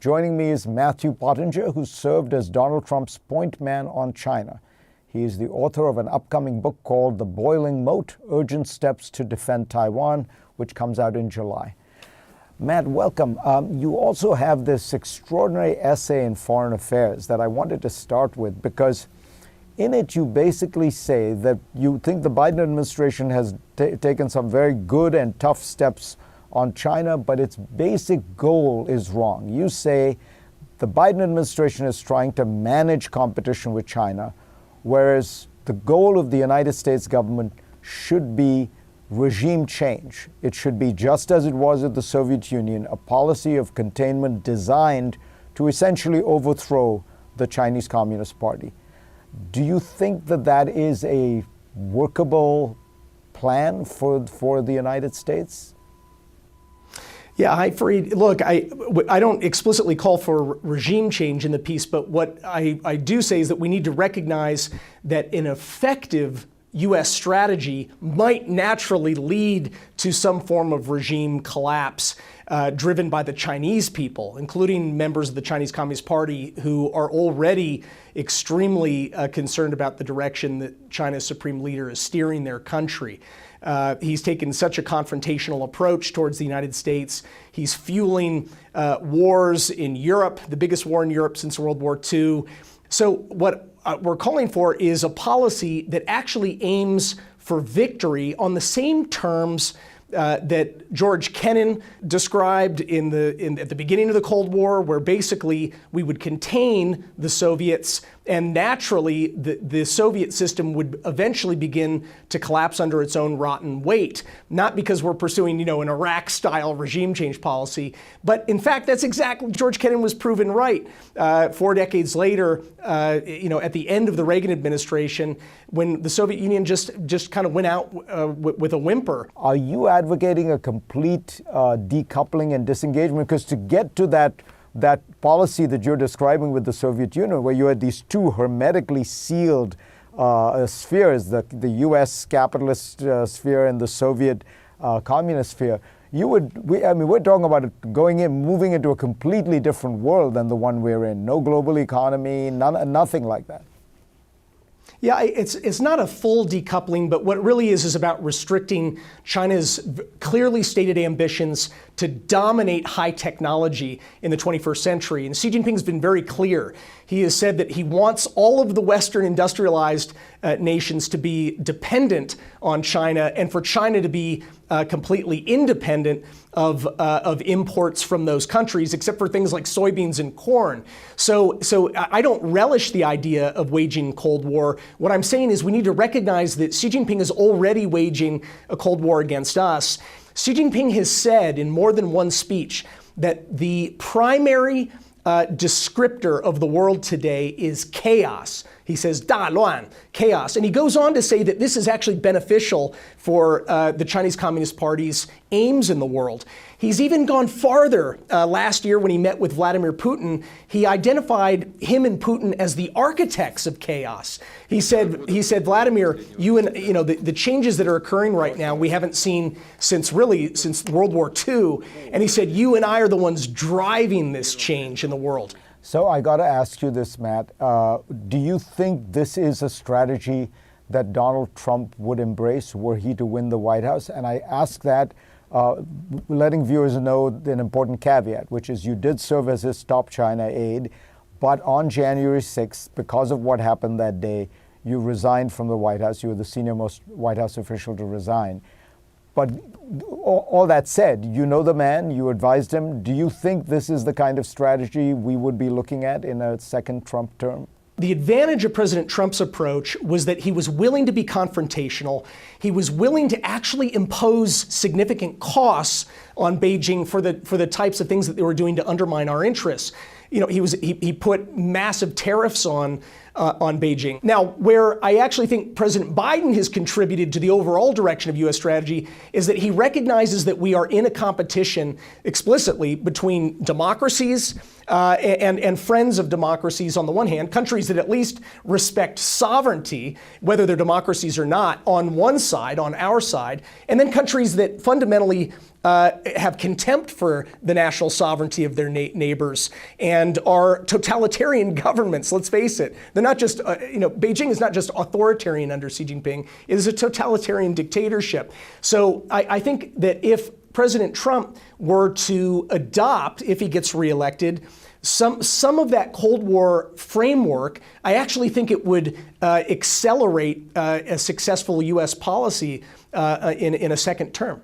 Joining me is Matthew Pottinger, who served as Donald Trump's point man on China. He is the author of an upcoming book called The Boiling Moat: Urgent Steps to Defend Taiwan, which comes out in July. Matt, welcome. You also have this extraordinary essay in Foreign Affairs that I wanted to start with because in it you basically say that you think the Biden administration has taken some very good and tough steps on China, but its basic goal is wrong. You say the Biden administration is trying to manage competition with China, whereas the goal of the United States government should be regime change. It should be just as it was with the Soviet Union, a policy of containment designed to essentially overthrow the Chinese Communist Party. Do you think that that is a workable plan for the United States? Yeah, hi, Fareed. Look, I don't explicitly call for regime change in the piece, but what I do say is that we need to recognize that an effective U.S. strategy might naturally lead to some form of regime collapse driven by the Chinese people, including members of the Chinese Communist Party who are already extremely concerned about the direction that China's supreme leader is steering their country. He's taken such a confrontational approach towards the United States. He's fueling wars in Europe, the biggest war in Europe since World War II. So what we're calling for is a policy that actually aims for victory on the same terms that George Kennan described at the beginning of the Cold War, where basically we would contain the Soviets, and naturally the Soviet system would eventually begin to collapse under its own rotten weight. Not because we're pursuing, an Iraq-style regime change policy, but in fact that's exactly, George Kennan was proven right 4 decades later, at the end of the Reagan administration, when the Soviet Union just kind of went out with a whimper. Are you advocating a complete decoupling and disengagement? Because to get to that policy that you're describing with the Soviet Union, where you had these two hermetically sealed spheres, the U.S. capitalist sphere and the Soviet communist sphere, we're talking about moving into a completely different world than the one we're in. No global economy, nothing like that. Yeah, it's not a full decoupling, but what it really is about restricting China's clearly stated ambitions to dominate high technology in the 21st century. And Xi Jinping's been very clear. He has said that he wants all of the Western industrialized nations to be dependent on China and for China to be completely independent of imports from those countries, except for things like soybeans and corn. So I don't relish the idea of waging Cold War. What I'm saying is we need to recognize that Xi Jinping is already waging a Cold War against us. Xi Jinping has said in more than one speech that the primary descriptor of the world today is chaos. He says, 大乱, chaos. And he goes on to say that this is actually beneficial for the Chinese Communist Party's aims in the world. He's even gone farther. Last year when he met with Vladimir Putin, he identified him and Putin as the architects of chaos. He said, Vladimir, you and the changes that are occurring right now, we haven't seen since World War II. And he said, you and I are the ones driving this change in the world. So I got to ask you this, Matt. Do you think this is a strategy that Donald Trump would embrace were he to win the White House? And I ask that letting viewers know an important caveat, which is you did serve as his top China aide, but on January 6th, because of what happened that day, you resigned from the White House. You were the senior-most White House official to resign. But all that said, you know the man, you advised him. Do you think this is the kind of strategy we would be looking at in a second Trump term? The advantage of President Trump's approach was that he was willing to be confrontational. He was willing to actually impose significant costs on Beijing for the types of things that they were doing to undermine our interests. He put massive tariffs on Beijing. Now, where I actually think President Biden has contributed to the overall direction of U.S. strategy is that he recognizes that we are in a competition explicitly between democracies and friends of democracies on the one hand, countries that at least respect sovereignty, whether they're democracies or not, on one side, on our side, and then countries that fundamentally have contempt for the national sovereignty of their neighbors and are totalitarian governments. Let's face it. They're not just, Beijing is not just authoritarian under Xi Jinping. It is a totalitarian dictatorship. So I think that if President Trump were to adopt, if he gets reelected, some of that Cold War framework, I actually think it would accelerate a successful U.S. policy in a second term.